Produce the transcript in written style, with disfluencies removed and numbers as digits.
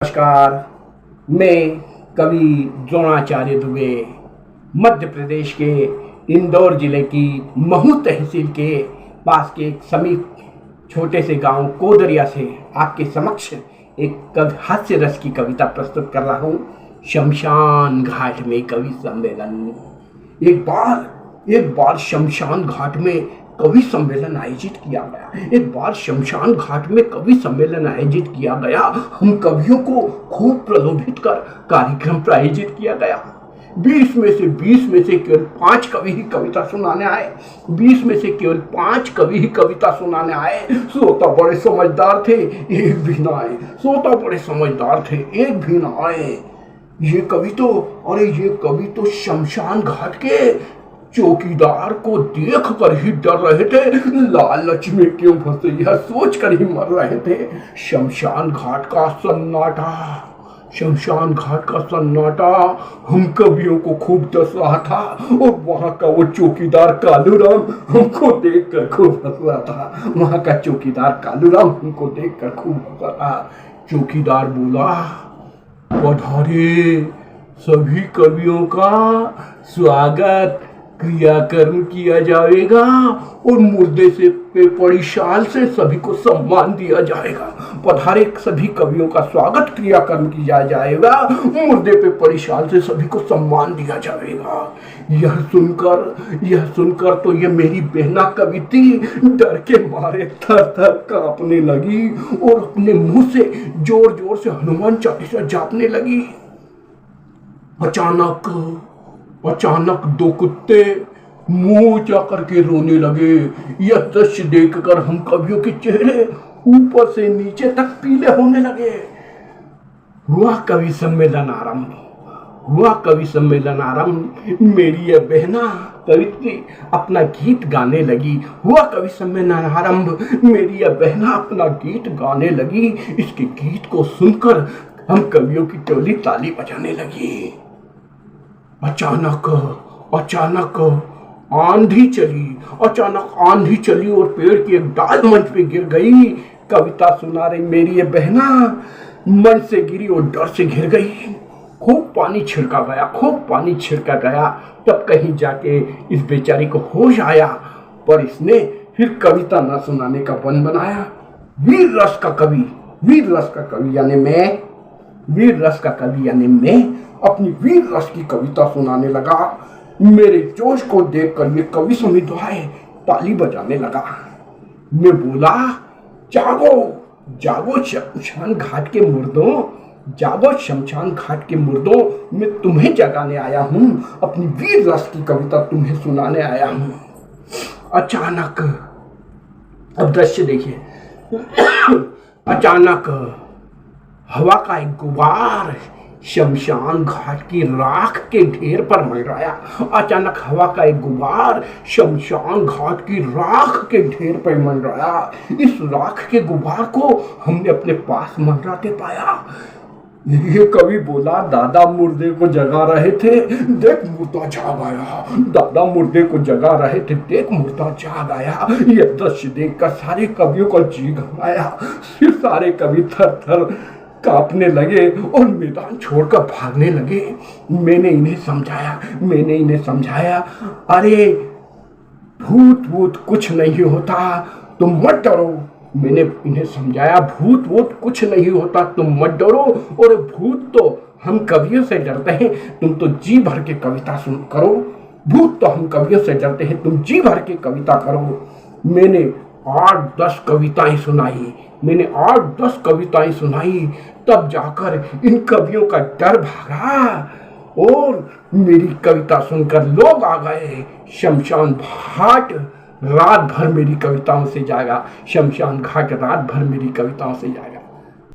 नमस्कार। मैं कवि द्रोणाचार्य दुबे मध्य प्रदेश के इंदौर जिले की महू तहसील के पास के एक समीप छोटे से गांव कोदरिया से आपके समक्ष एक हास्य रस की कविता प्रस्तुत कर रहा हूँ। शमशान घाट में कवि सम्मेलन। एक बार शमशान घाट में कवि सम्मेलन आयोजित किया गया। हम कवियों को खूब प्रलोभित कर कार्यक्रम आयोजित किया गया। 20 में से केवल 5 कवि ही कविता सुनाने आए। 20 में से केवल 5 कवि ही कविता सुनाने आए। श्रोता बड़े समझदार थे, एक भी ना आए। श्रोता बड़े समझदार थे, एक भी ना आए। ये कवि तो शमशान घाट के चौकीदार को देख कर ही डर रहे थे। लालच में क्यों फंसे यह सोच कर ही मर रहे थे। शमशान घाट का सन्नाटा हम कवियों को खूब डस रहा था। और वहां का वो चौकीदार कालूराम हमको देख कर खूब हंस रहा था। चौकीदार बोला, पधारे, सभी कवियों का स्वागत क्रियाकर्म किया जाएगा और मुर्दे से पे पड़ी शाल से सभी को सम्मान दिया जाएगा। पधारे, सभी कवियों का स्वागत क्रियाकर्म किया जाएगा, मुर्दे पे पड़ी शाल से सभी को सम्मान दिया जाएगा। यह सुनकर तो ये मेरी बहना कवि थी, डर के मारे थर थर कांपने लगी और अपने मुंह से जोर जोर से हनुमान चालीसा जापने लगी। अचानक 2 कुत्ते मुंह ऊंचा करके रोने लगे। यह दृश्य देखकर हम कवियों के चेहरे ऊपर से नीचे तक पीले होने लगे। हुआ कवि सम्मेलन आरंभ। मेरी यह बहना कवित्री अपना गीत गाने लगी। मेरी यह बहना अपना गीत गाने लगी। इसके गीत को सुनकर हम कवियों की टोली ताली बजाने लगी। अचानक आंधी चली और पेड़ की एक डाल मंच पे गिर गई। कविता सुना रही मेरी ये बहना मंच से गिरी और डर से घिर गई। खूब पानी छिड़का गया। तब कहीं जाके इस बेचारी को होश आया, पर इसने फिर कविता न सुनाने का मन बनाया। वीर रस का कवि यानी मैं अपनी वीर रस की कविता सुनाने लगा। मेरे जोश को देखकर ये कवि समुदाय ताली बजाने लगा। मैं बोला, जागो शमशान घाट के मुर्दों, मैं तुम्हें जगाने आया हूँ। अपनी वीर रस की कविता तुम्हें सुनाने आया हूँ। अचानक अब दृश्य देखिए। अचानक हवा का एक गुबार शमशान घाट की राख के ढेर पर मंडराया। इस राख के गुबार को हमने अपने पास मंडराते पाया। ये कवि बोला, दादा मुर्दे को जगा रहे थे, देख मुर्दा जाग आया। यह दृश्य देखकर सारे कवियों का जी घबराया। फिर सारे कवि थर थर कांपने लगे और मैदान छोड़कर भागने लगे। मैंने इन्हें समझाया, अरे भूत कुछ नहीं होता, तुम मत डरो। मैंने इन्हें समझाया, भूत कुछ नहीं होता, तुम मत डरो। और भूत तो हम कवियों से डरते हैं, तुम तो जी भर के कविता करो। भूत तो हम कवियों से डरते हैं, तुम जी भर के कविता करो। मैंने 8-10 कविताएं सुनाई। तब जाकर इन कवियों का डर भागा और मेरी कविता सुनकर लोग आ गए। शमशान घाट रात भर मेरी कविताओं से जागा।